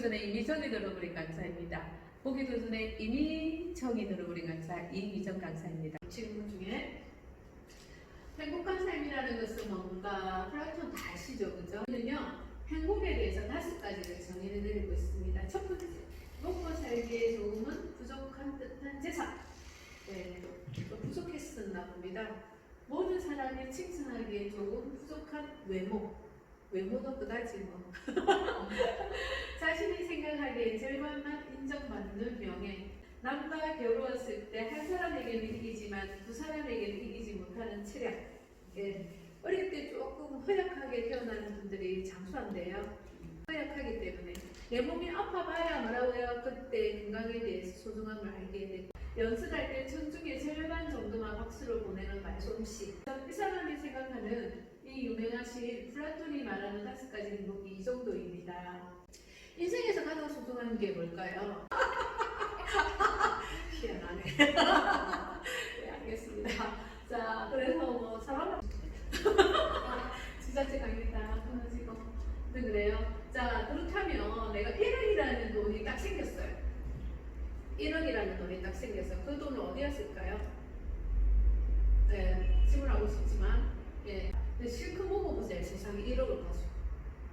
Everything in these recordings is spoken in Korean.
전에 이미 정이 들어버린 강사입니다. 보기도 전에 이미 정이 들어버린 강사 이미정 강사입니다. 질문 중에 행복한 삶이라는 것은 뭔가 플라톤 다 아시죠? 그죠? 저는요 행복에 대해서 5가지를 정의를 내리고 있습니다. 첫 번째, 먹고 살기에 좋으면 부족한 듯한 재산. 네, 부족했었나 봅니다. 모든 사람이 칭찬하기에 좋은 부족한 외모도 그다지 뭐. 자신이 생각하기에 절반만 인정받는 명예. 남과 겨루었을 때 한 사람에게는 이기지만 두 사람에게는 이기지 못하는 체력. 예. 어릴 때 조금 허약하게 태어나는 분들이 장수한대요. 허약하기 때문에 내 몸이 아파봐야 뭐라고요? 그때 건강에 대해서 소중함을 알게 되고 연습할 때 천중의 절반 정도만 박수를 보내는 말솜씨. 이 사람이 생각하는 이 유명하신 플라톤이 말하는 5가지 행복이 이 정도입니다. 인생에서 가장 소중한 게 뭘까요? 희한하네. 네, 알겠습니다. 자, 그래서 뭐 사람 지자체 강의다 끊어지고 그래요. 자, 그렇다면 내가 1억이라는 돈이 딱 생겼어요. 1억이라는 돈이 딱 생겨서 그 돈을 어디에 쓸까요? 네, 질문하고 싶지만 예, 실컷 먹어보세요. 세상에 1억을 가지고.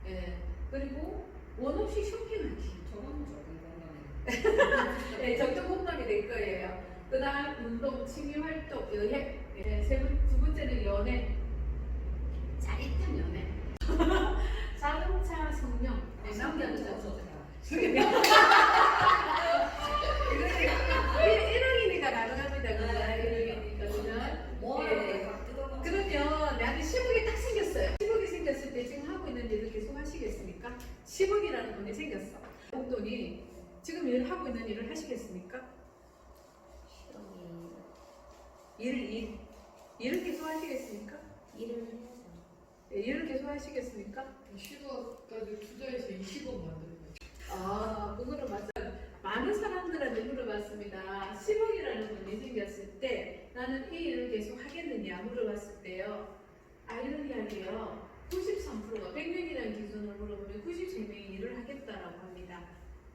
예, 그리고 원 없이 쇼핑하기. 저건 적은 건강에. 네, 적정 공감이 될 거예요. 그 다음 운동, 취미활동, 여행. 예, 두 번째는 연애. 짜릿한 연애. 자동차 성령. 네, 남자는 자동차. 그게 1억이니까 가능합니다. 그죠? 1억이니까. 그죠? 그러면 나한테 10억이 딱 생겼어요. 10억이 생겼을 때 지금 하고 있는 일을 계속 하시겠습니까? 10억이라는 돈이 생겼어. 용돈이 지금 일을 하고 있는 일을 하시겠습니까? 일을 계속 하시겠습니까? 일을 해야죠. 네, 일을 계속 하시겠습니까? 10억까지 투자해서 20억 만드는 거죠. 아, 그거는 맞아요. 많은 사람들한테 물어봤습니다. 10억이라는 돈이 생겼을 때 나는 이 일을 계속 하겠느냐 물어봤을 때요. 아이러니하게요. 93%가 100명이라는 기준으로 물어보면 93명이 일을 하겠다라고 합니다.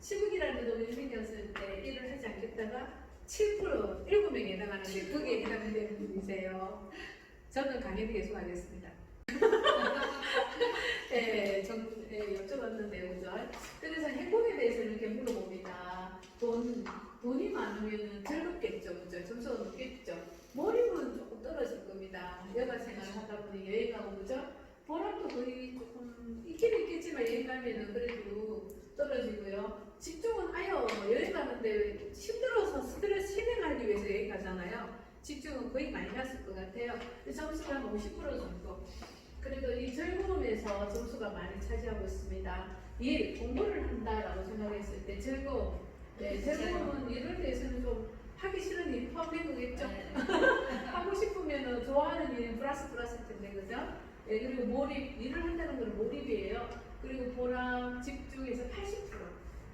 10억이라는 돈이 생겼을 때 일을 하지 않겠다가 7%, 7명에 해당하는데 거기에 해당되는 분이세요. 저는 강의를 계속 하겠습니다. 네, 여쭤봤는데요, 그죠? 그래서 행복에 대해서 이렇게 물어봅니다. 돈이 많으면 즐겁겠죠, 그죠? 점수가 높겠죠. 몰입은 조금 떨어질 겁니다. 여가 생활을 하다 보니 여행 가고, 그죠? 보람도 거의 조금 있긴 있겠지만 여행 가면은 그래도 떨어지고요. 집중은 아유, 여행 가는데 힘들어서 스트레스 실행하기 위해서 여행 가잖아요. 집중은 거의 마이너스일 것 같아요. 점수가 한 50% 정도. 그래도 이 즐거움에서 점수가 많이 차지하고 있습니다. 일, 공부를 한다라고 생각했을 때 즐거움. 네, 즐거움은 일을 위해서는 좀 하기 싫은 일이 포함된 거겠죠? 하고 싶으면 좋아하는 일은 플러스일 텐데, 그죠? 네, 그리고 몰입, 일을 한다는 건 몰입이에요. 그리고 보람, 집중에서 80%.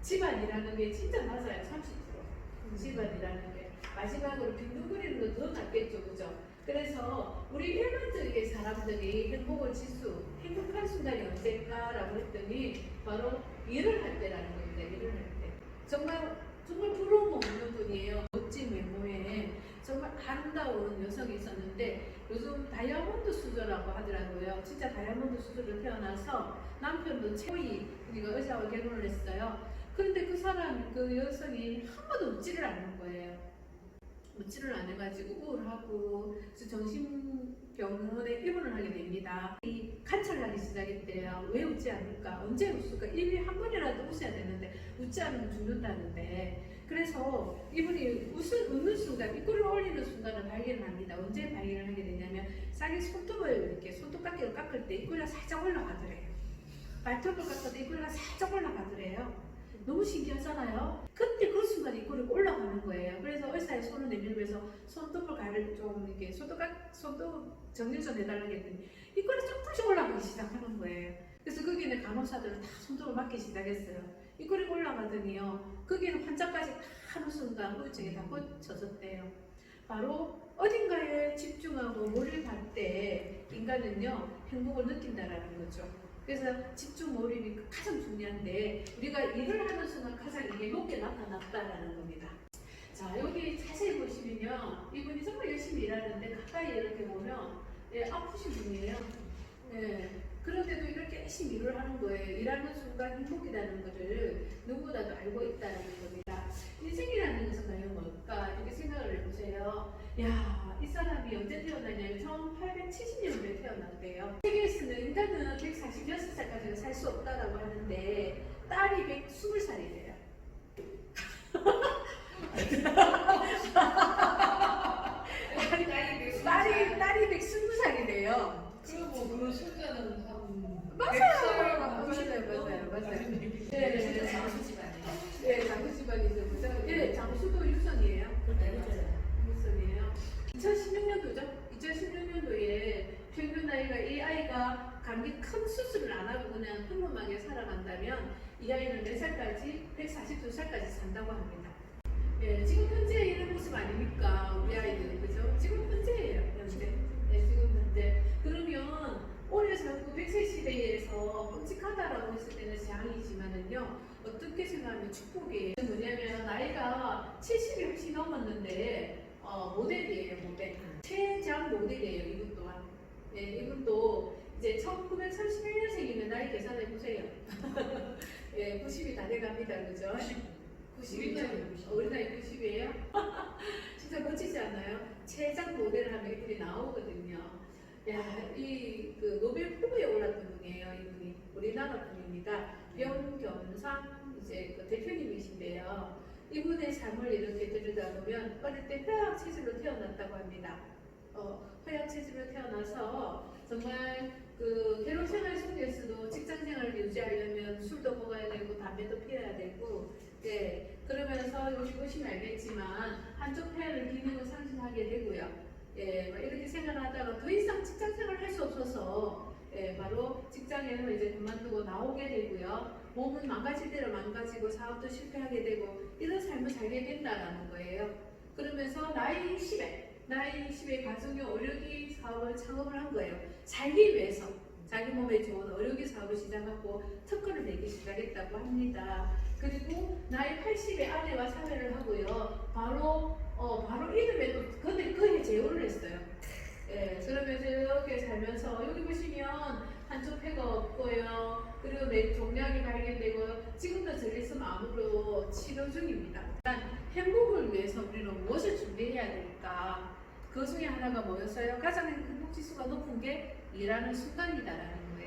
집안이라는 게 진짜 맞아요. 30%. 집안이라는 게. 마지막으로 빈둥거리는 거 더 낫겠죠, 그죠? 그래서 우리 일반적인 사람들이 행복을 지수, 행복한 순간이 언제일까라고 했더니 바로 일을 할 때라는 겁니다. 일을 할 때. 정말 부러움 없는 분이에요. 멋진 외모에 정말 아름다운 여성이 있었는데 요즘 다이아몬드 수저라고 하더라고요. 진짜 다이아몬드 수저로 태어나서 남편도 최고위, 그러니까 의사와 결혼을 했어요. 그런데 그 여성이 한 번도 웃지를 않는 거예요. 웃지를 안 해가지고 우울하고 정신병원에 입원을 하게 됩니다. 이 관찰하기 시작했대요. 왜 웃지 않을까? 언제 웃을까? 일일이 한 번이라도 웃어야 되는데 웃지 않으면 죽는다는데, 그래서 이분이 웃는 순간, 입꼬리를 올리는 순간을 발견합니다. 언제 발견을 하게 되냐면 자기 손톱을 이렇게 손톱깎이로 깎을 때 입꼬리가 살짝 올라가더래요. 발톱을 깎을 때 입꼬리가 살짝 올라가더래요. 너무 신기하잖아요. 그때 그 순간 입꼬리가 올라가는 거예요. 그래서 의사의 손을 내밀면서 손톱을 가를 좀 이렇게 손톱 정리 좀 해달라고 했더니 입꼬리 조금씩 올라가기 시작하는 거예요. 그래서 거기는 간호사들은 다 손톱을 맞기 시작했어요. 입꼬리가 올라가더니요, 거기는 환자까지 다 하는 순간 우울증에 다 꽂혀졌대요. 바로 어딘가에 집중하고 몰입할 때 인간은요 행복을 느낀다라는 거죠. 그래서 집중 몰입이 가장 중요한데 우리가 일을 하는 순간 가장 이게 높게 나타났다라는 겁니다. 자, 여기 자세히 보시면요. 이분이 정말 열심히 일하는데 가까이 이렇게 보면 아프신 분이에요. 그런데도 이렇게 열심히 일을 하는 거예요. 일하는 순간 행복이라는 것을 누구보다도 알고 있다는 겁니다. 인생이라는 것은 과연 뭘까? 이렇게 생각을 해보세요. 야, 이 사람이 언제 태어났냐면 1870년도에 태어났대요. 세계에서는 인간은 146살까지는 살 수 없다라고 하는데 딸이 120살이래요. 딸이 120살이래요. 그리고 그 손자는 한 맞아요. 100살 맞아요. 네. 장수 집안이에요. 네, 장수 집안이죠. 그죠? 네, 장수도 유선이에요. 유선이에요. 2016년도죠. 2016년도에 평균 나이가 이 아이가 감기 큰 수술을 안 하고 그냥 평범하게 살아간다면 이 아이는 몇 살까지? 142살까지 산다고 합니다. 예, 지금 현재 이런 모습 아닙니까? 우리 아이들, 그죠? 지금 현재예요, 현재. 네, 지금 현재. 그러면 오래 살고 100세 시대에서 끔찍하다라고 했을 때는 재앙이지만은요, 어떻게 생각하면 축복이에요. 뭐냐면, 나이가 70이 훨씬 넘었는데, 모델이에요, 모델. 최장 모델이에요, 이분 또한. 네, 이분도 이제 1931년생이면 나이 계산해 보세요. 예, 90이 다 돼갑니다, 그죠? 90이죠? 우리 나이 90이에요? 진짜 멋지지 않아요? 최장 모델을 하면 이분이 나오거든요. 야, 그 노벨 후보에 올랐던 분이에요, 이분이. 우리나라 분입니다. 변경상 이제 그 대표님이신데요. 이분의 삶을 이렇게 들여다보면 어릴 때 회학 체질로 태어났다고 합니다. 회학 체질로 태어나서 정말 그 괴로운 생활 속에서도 직장 생활을 유지하려면 술도 먹어야 되고 담배도 피워야 되고, 네, 그러면서 여기 보시면 알겠지만 한쪽 폐의 기능을 상실하게 되고요. 예, 이렇게 생활하다가 더 이상 직장 생활을 할 수 없어서 바로 직장에서 이제 그만두고 나오게 되고요. 몸은 망가질 대로 망가지고 사업도 실패하게 되고 이런 삶을 살게 된다라는 거예요. 그러면서 나이 10에 가정용 의료기 사업을 창업을 한 거예요. 살기 위해서 자기 몸에 좋은 의료기 사업을 시작하고 특허를 내기 시작했다고 합니다. 그리고 나이 80에 아내와 사회를 하고요. 바로 이름에도 그해 제호를 했어요. 예, 그러면서 이렇게 살면서 여기 보시면 한쪽 폐가 없고요. 그리고 내 종양이 발견되고 지금도 전립선 암으로 치료 중입니다. 일단 행복을 위해서 우리는 무엇을 준비해야 될까? 그 중에 하나가 뭐였어요? 가장 행복 지수가 높은 게 일하는 순간이다라는 거예요.